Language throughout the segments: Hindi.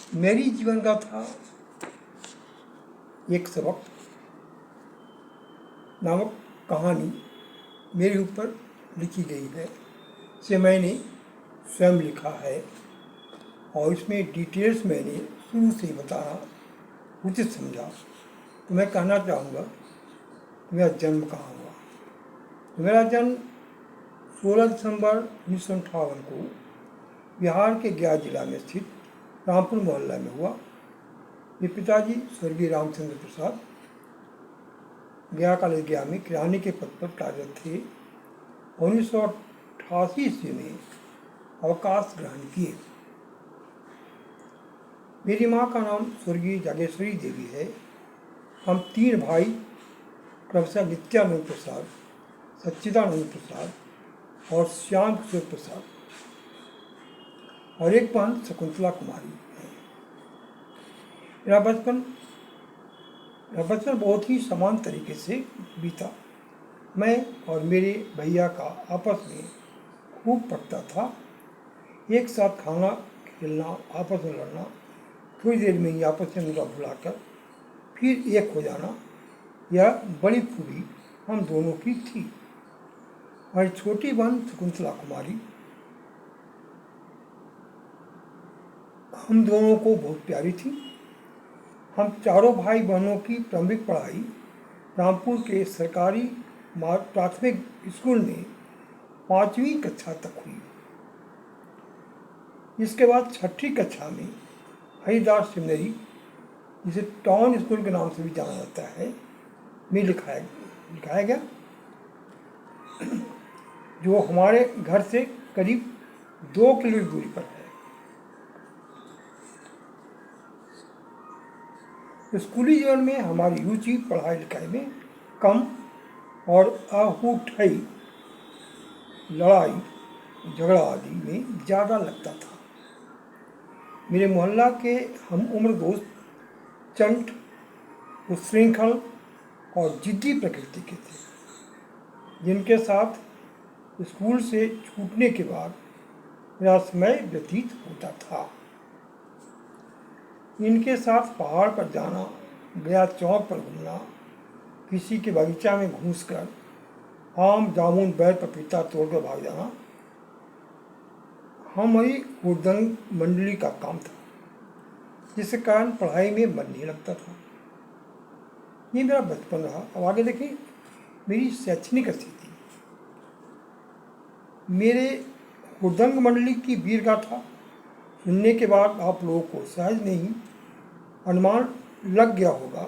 मेरी जीवन गाथा एक सबक नामक कहानी मेरे ऊपर लिखी गई है। इसे मैंने स्वयं लिखा है और इसमें डिटेल्स मैंने शुरू से बताना उचित समझा। तो मैं कहना चाहूँगा कि मेरा जन्म कहाँ हुआ। तो मेरा जन्म 16 दिसंबर 1958 को बिहार के गया जिला में स्थित रामपुर मोहल्ला में हुआ। मेरे पिताजी स्वर्गीय रामचंद्र प्रसाद गया कॉलेज गया में किराने के पद पर कार्यरत थे। 1988 ईस्वी में अवकाश ग्रहण किए। मेरी माँ का नाम स्वर्गीय जागेश्वरी देवी है। हम 3 भाई प्रोफेसर नित्यानंद प्रसाद, सच्चिदानंद प्रसाद और श्याम किशोर प्रसाद और एक बहन शकुंतला कुमारी है। मेरा बचपन बहुत ही समान तरीके से बीता। मैं और मेरे भैया का आपस में खूब पटता था। एक साथ खाना, खेलना, आपस में लड़ना, थोड़ी देर में ही आपस में मुद्दा भुलाकर फिर एक हो जाना, यह बड़ी खूबी हम दोनों की थी। हमारी छोटी बहन शकुंतला कुमारी हम दोनों को बहुत प्यारी थी। हम चारों भाई बहनों की प्रारंभिक पढ़ाई रामपुर के सरकारी प्राथमिक स्कूल में 5वीं कक्षा तक हुई। इसके बाद 6ठी कक्षा में हरिदास सेमिनरी, जिसे टाउन स्कूल के नाम से भी जाना जाता है, में लिखाया गया, जो हमारे घर से करीब 2 किलोमीटर दूरी पर है। स्कूली जीवन में हमारी रुचि पढ़ाई लिखाई में कम और अहूठई लड़ाई झगड़ा आदि में ज़्यादा लगता था। मेरे मोहल्ला के हम उम्र दोस्त चंट, उच्छृंखल और जिद्दी प्रकृति के थे, जिनके साथ स्कूल से छूटने के बाद मेरा समय व्यतीत होता था। इनके साथ पहाड़ पर जाना, गया चौक पर घूमना, किसी के बगीचा में घुसकर आम, जामुन, बैर, पपीता तोड़कर भाग जाना हमारी हुड़दंग मंडली का काम था, जिसके कारण पढ़ाई में मन नहीं लगता था। ये मेरा बचपन रहा। अब आगे देखें मेरी शैक्षणिक स्थिति। मेरे हुड़दंग मंडली की वीर गाथा सुनने के बाद आप लोगों को सहज नहीं अनुमान लग गया होगा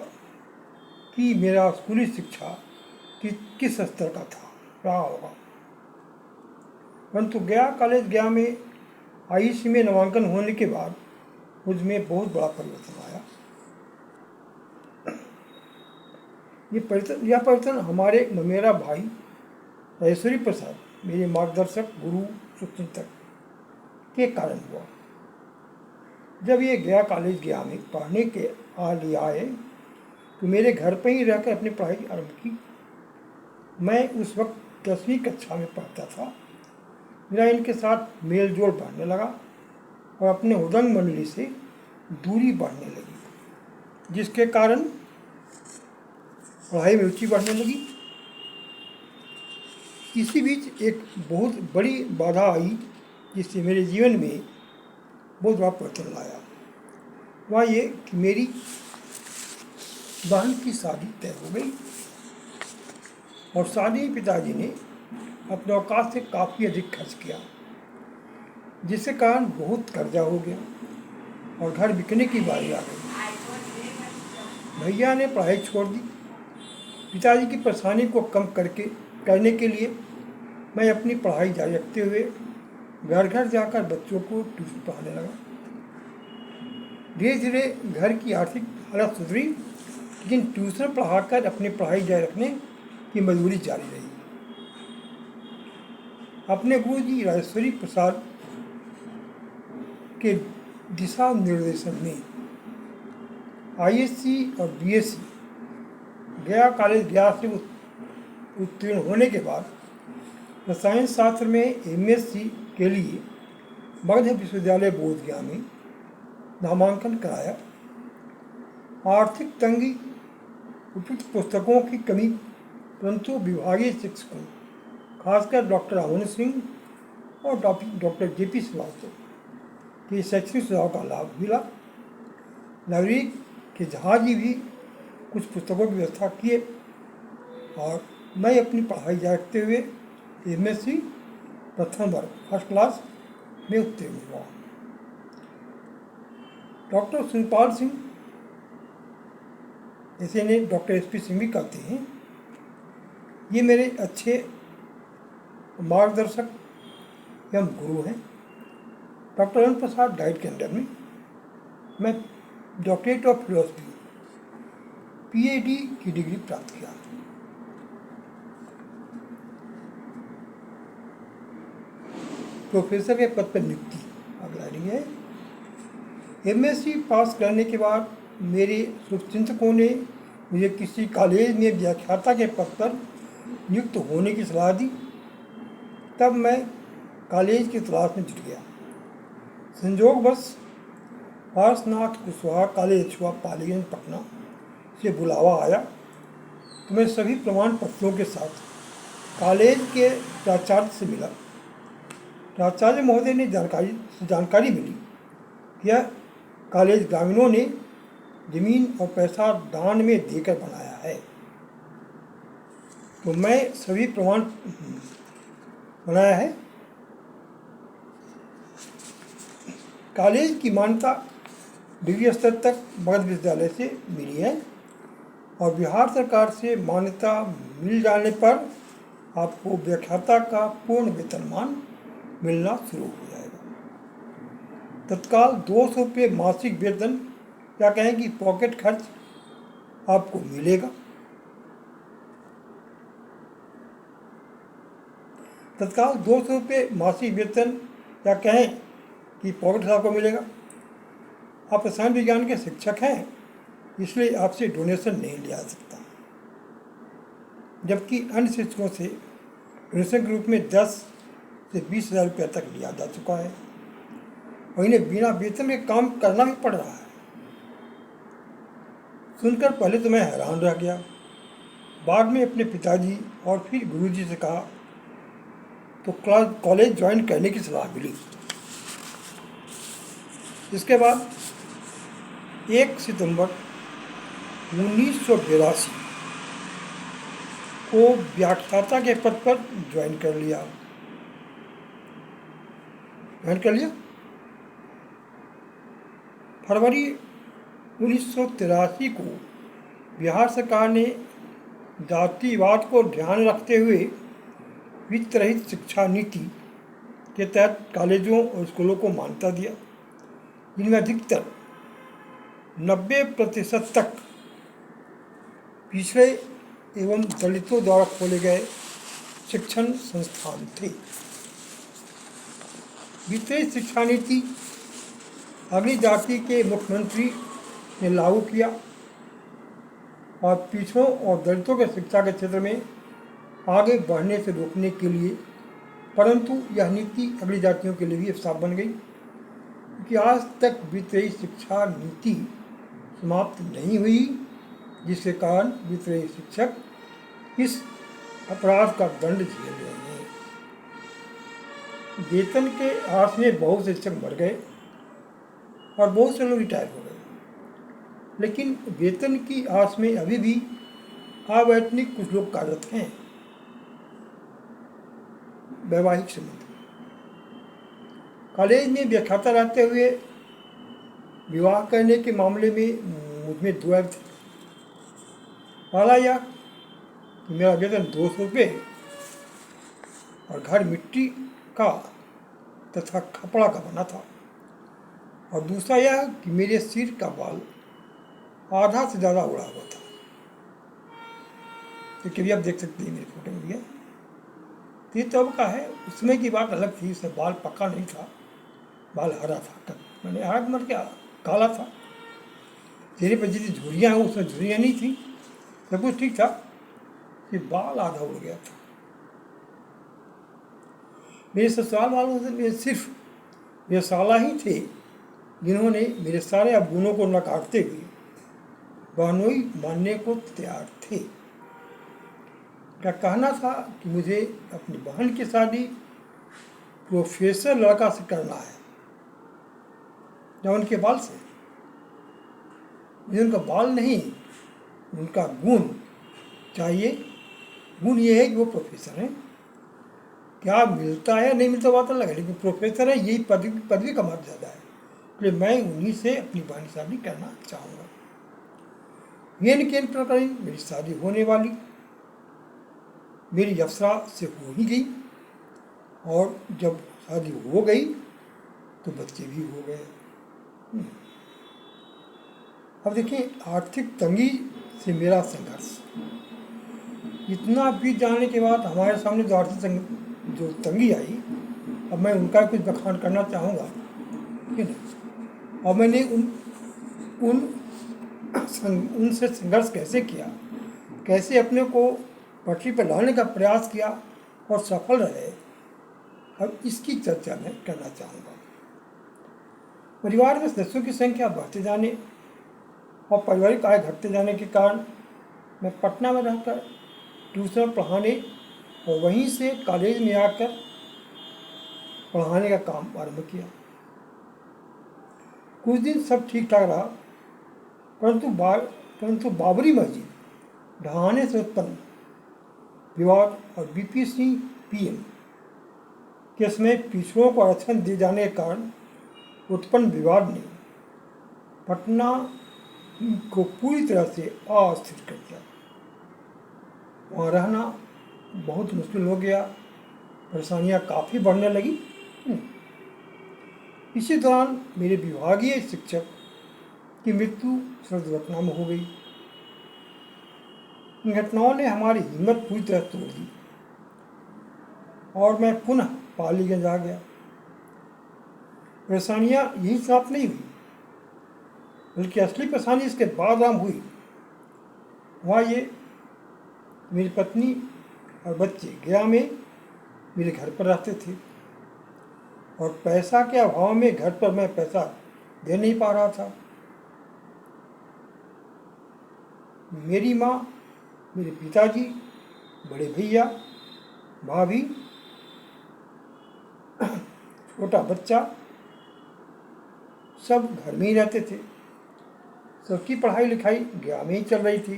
कि मेरा स्कूली शिक्षा किस स्तर का रहा होगा। परंतु गया कॉलेज गया में IEC में नामांकन होने के बाद मुझमें बहुत बड़ा परिवर्तन आया। यह परिवर्तन हमारे मेरा भाई राजेश्वरी प्रसाद, मेरे मार्गदर्शक, गुरु, शुभचिंतक के कारण हुआ। जब ये गया कॉलेज गया में पढ़ने के लिए आए तो मेरे घर पर ही रहकर अपनी पढ़ाई आरंभ की। मैं उस वक्त 10वीं कक्षा में पढ़ता था। मेरा इनके साथ मेल जोल बढ़ने लगा और अपने हुड़दंग मंडली से दूरी बढ़ने लगी, जिसके कारण पढ़ाई में रुचि बढ़ने लगी। इसी बीच एक बहुत बड़ी बाधा आई, जिससे मेरे जीवन में बहुत बड़ा परिवर्तन लाया। वह ये कि मेरी बहन की शादी तय हो गई और शादी पिताजी ने अपने औकात से काफ़ी अधिक खर्च किया, जिसके कारण बहुत कर्जा हो गया और घर बिकने की बारी आ गई। भैया ने पढ़ाई छोड़ दी। पिताजी की परेशानी को कम करने के लिए मैं अपनी पढ़ाई जारी रखते हुए घर घर जाकर बच्चों को ट्यूशन पढ़ाने लगा। धीरे धीरे घर की आर्थिक हालत सुधरी, लेकिन ट्यूशन पढ़ाकर अपनी पढ़ाई जारी रखने की मजबूरी जारी रही। अपने गुरुजी राजेश्वरी प्रसाद के दिशा निर्देशन में ISC और BSc गया कॉलेज गया से उत्तीर्ण होने के बाद रसायन शास्त्र में MSc के लिए मगध विश्वविद्यालय बोधगया में नामांकन कराया। आर्थिक तंगी, उपयुक्त पुस्तकों की कमी, परंतु विभागीय शिक्षकों खासकर डॉक्टर अमन सिंह और डॉक्टर JP श्रीवास्तव के शैक्षणिक सुझाव का लाभ मिला। लाइब्रेरी के जहाज भी कुछ पुस्तकों की व्यवस्था किए और मैं अपनी पढ़ाई जारी रखते हुए MSc प्रथम वर्ग फर्स्ट क्लास में उत्तीर्ण हुआ। डॉक्टर शिवपाल सिंह, जैसे इन्हें डॉक्टर SP सिंह भी कहते हैं, ये मेरे अच्छे मार्गदर्शक एवं गुरु हैं। डॉक्टर अरुण प्रसाद गाइड के अंडर में मैं डॉक्टरेट ऑफ फिलोसफी PhD की डिग्री प्राप्त किया। प्रोफेसर के पद पर नियुक्ति अगला है। MSc पास करने के बाद मेरे शुभचिंतकों ने मुझे किसी कॉलेज में व्याख्याता के पद पर नियुक्त होने की सलाह दी। तब मैं कॉलेज की तलाश में जुट गया। संयोगवश पार्श्वनाथ कुशवाहा कॉलेज हुआ पालीगंज पटना से बुलावा आया तो मैं सभी प्रमाण पत्रों के साथ कॉलेज के प्राचार्य से मिला। प्राचार्य महोदय ने जानकारी मिली कि यह कॉलेज ग्रामीणों ने जमीन और पैसा दान में देकर बनाया है। तो मैं सभी प्रमाण बनाया है। कॉलेज की मान्यता डिग्री स्तर तक मगध विश्वविद्यालय से मिली है और बिहार सरकार से मान्यता मिल जाने पर आपको व्याख्याता का पूर्ण वेतनमान मिलना शुरू हो जाएगा। तत्काल 200 रुपये मासिक वेतन या कहें कि पॉकेट खर्च आपको मिलेगा। तत्काल 200 रुपये मासिक वेतन या कहें कि पॉकेट खर्च आपको मिलेगा। आप रसायन विज्ञान के शिक्षक हैं, इसलिए आपसे डोनेशन नहीं लिया जा सकता, जबकि अन्य शिक्षकों से डोनेशन के रूप में 10 से 20,000 रुपये तक लिया जा चुका है और इन्हें बिना वेतन के काम करना भी पड़ रहा है। सुनकर पहले तो मैं हैरान रह गया, बाद में अपने पिताजी और फिर गुरुजी से कहा तो कॉलेज ज्वाइन करने की सलाह मिली। इसके बाद 1 सितंबर 1982 को व्याख्याता के पद पर ज्वाइन कर लिया। फरवरी 1983 को बिहार सरकार ने जातिवाद को ध्यान रखते हुए वित्त रहित शिक्षा नीति के तहत कॉलेजों और स्कूलों को मान्यता दिया, जिनमें अधिकतर 90% तक पिछड़े एवं दलितों द्वारा खोले गए शिक्षण संस्थान थे। वित्तीय शिक्षा नीति अगली जाति के मुख्यमंत्री ने लागू किया और पिछड़ों और दलितों के शिक्षा के क्षेत्र में आगे बढ़ने से रोकने के लिए, परंतु यह नीति अगली जातियों के लिए भी अभिशाप बन गई कि आज तक वित्तीय शिक्षा नीति समाप्त नहीं हुई, जिसके कारण वित्तीय शिक्षक इस अपराध का दंड झेल रहे हैं। वेतन के आस में बहुत से शिक्षक मर गए और बहुत से लोग रिटायर हो गए, लेकिन वेतन की आस में अभी भी अवैतनिक कुछ लोग कार्यरत हैं। वैवाहिक संबंध, कॉलेज में व्याख्याता रहते हुए विवाह करने के मामले में मुझमें दो थे। पहला यह कि मेरा वेतन 200 रुपये और घर मिट्टी का तथा खपड़ा का बना था, और दूसरा यह कि मेरे सिर का बाल आधा से ज़्यादा उड़ा हुआ था। तो भी आप देख सकते हैं मेरी फोटो में भी है। तो ये तब का है, उसमें की बात अलग थी, उसमें बाल पक्का नहीं था, बाल हरा था, मैंने हाथ मर क्या काला था। चेहरे पर जितनी झुर्रियाँ हैं उसमें झुर्रियाँ नहीं थी, सब कुछ ठीक था, सिर्फ बाल आधा उड़ गया था। मेरे ससुराल वालों से सिर्फ व्यवसाला ही थे जिन्होंने मेरे सारे अवगुणों को नकारते हुए बहनोई मानने को तैयार थे। क्या कहना था कि मुझे अपनी बहन की शादी प्रोफेसर लड़का से करना है या उनके बाल से। मुझे उनका बाल नहीं, उनका गुण चाहिए। गुण ये है कि वो प्रोफेसर हैं। क्या मिलता है नहीं मिलता बात अलग है, लेकिन प्रोफेसर है, यही पदवी का मर्यादा है। इसलिए मैं उन्हीं से अपनी बहन की शादी करना चाहूँगा। येन केन प्रकार मेरी शादी होने वाली, मेरी अप्सरा से हो ही गई, और जब शादी हो गई तो बच्चे भी हो गए। अब देखिए, आर्थिक तंगी से मेरा संघर्ष। इतना बीत जाने के बाद हमारे सामने जो आर्थिक जो तंगी आई, अब मैं उनका कुछ बखान करना चाहूँगा, ठीक है ना। और मैंने उनसे संघर्ष कैसे किया, कैसे अपने को पटरी पर लाने का प्रयास किया और सफल रहे, अब इसकी चर्चा मैं करना चाहूँगा। परिवार में सदस्यों की संख्या बढ़ते जाने और पारिवारिक आय घटते जाने के कारण मैं पटना में रहकर ट्यूशन पढ़ाने और वहीं से कॉलेज में आकर पढ़ाने का काम आरंभ किया। कुछ दिन सब ठीक ठाक रहा, परंतु बाबरी मस्जिद ढहाने से उत्पन्न विवाद और बीपी सिंह पीएम के समय पिछड़ों को आरक्षण दिए जाने के कारण उत्पन्न विवाद ने पटना को पूरी तरह से अस्थिर कर दिया। वहाँ रहना बहुत मुश्किल हो गया, परेशानियाँ काफ़ी बढ़ने लगी। इसी दौरान मेरे विभागीय शिक्षक की मृत्यु सड़क दुर्घटना में हो गई। इन घटनाओं ने हमारी हिम्मत पूरी तरह तोड़ दी और मैं पुनः पालीगंज आ गया। परेशानियाँ यही समाप्त नहीं हुई, बल्कि असली परेशानी इसके बाद आरंभ हुई। वहाँ ये मेरी पत्नी और बच्चे गया में मेरे घर पर रहते थे और पैसा के अभाव में घर पर मैं पैसा दे नहीं पा रहा था। मेरी माँ, मेरे पिताजी, बड़े भैया, भाभी, छोटा बच्चा सब घर में ही रहते थे। सबकी पढ़ाई लिखाई गया में ही चल रही थी।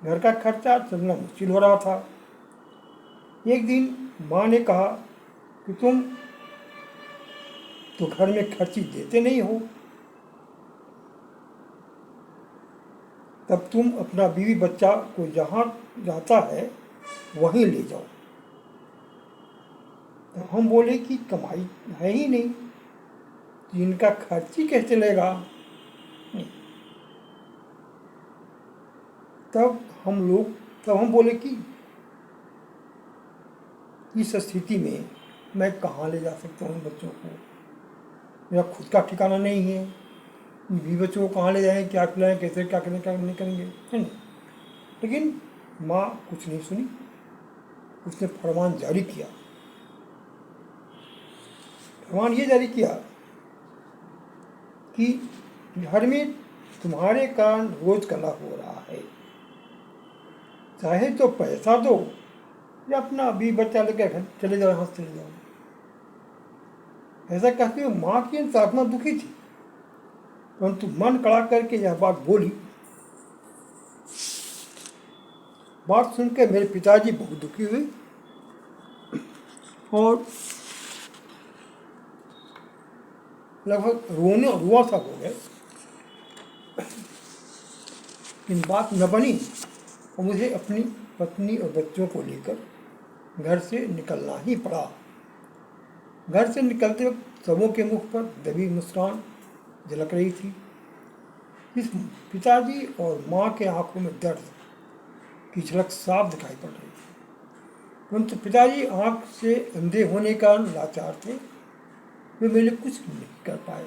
घर का खर्चा चलना मुश्किल हो रहा था। एक दिन माँ ने कहा कि तुम तो घर में खर्ची देते नहीं हो, तब तुम अपना बीवी बच्चा को जहाँ जाता है वहीं ले जाओ। तब हम बोले कि कमाई है ही नहीं, इनका खर्च ही कैसे चलेगा। तब हम बोले कि इस स्थिति में मैं कहाँ ले जा सकता हूँ बच्चों को, मेरा खुद का ठिकाना नहीं है। बीवी बच्चों को कहाँ ले जाएं, क्या खिलाएं, कैसे क्या करें, क्या नहीं करेंगे, है ना। लेकिन माँ कुछ नहीं सुनी, उसने फरमान जारी किया। फरमान ये जारी किया कि घर में तुम्हारे कारण रोज कला हो रहा है, चाहे तो पैसा दो या अपना अभी बच्चा लेकर घर चले जाओ, यहाँ से चले जाओ। ऐसा कहते हुए माँ की आत्मा दुखी थी, परंतु मन कड़ा करके यह बात बोली। बात सुनकर मेरे पिताजी बहुत दुखी हुए और लगभग रुआ सा हो गए। इन बात न बनी और मुझे अपनी पत्नी और बच्चों को लेकर घर से निकलना ही पड़ा। घर से निकलते वक्त सबों के मुख पर दबी मुस्कान झलक रही थी। इस पिताजी और माँ के आंखों में दर्द की झलक साफ दिखाई पड़ रही थी, परंतु पिताजी आंख से अंधे होने का लाचार थे, वे मेरे कुछ नहीं कर पाए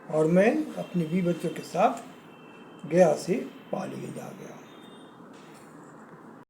और मैं अपने बीवी बच्चों के साथ गया से पालीगंज आ गया।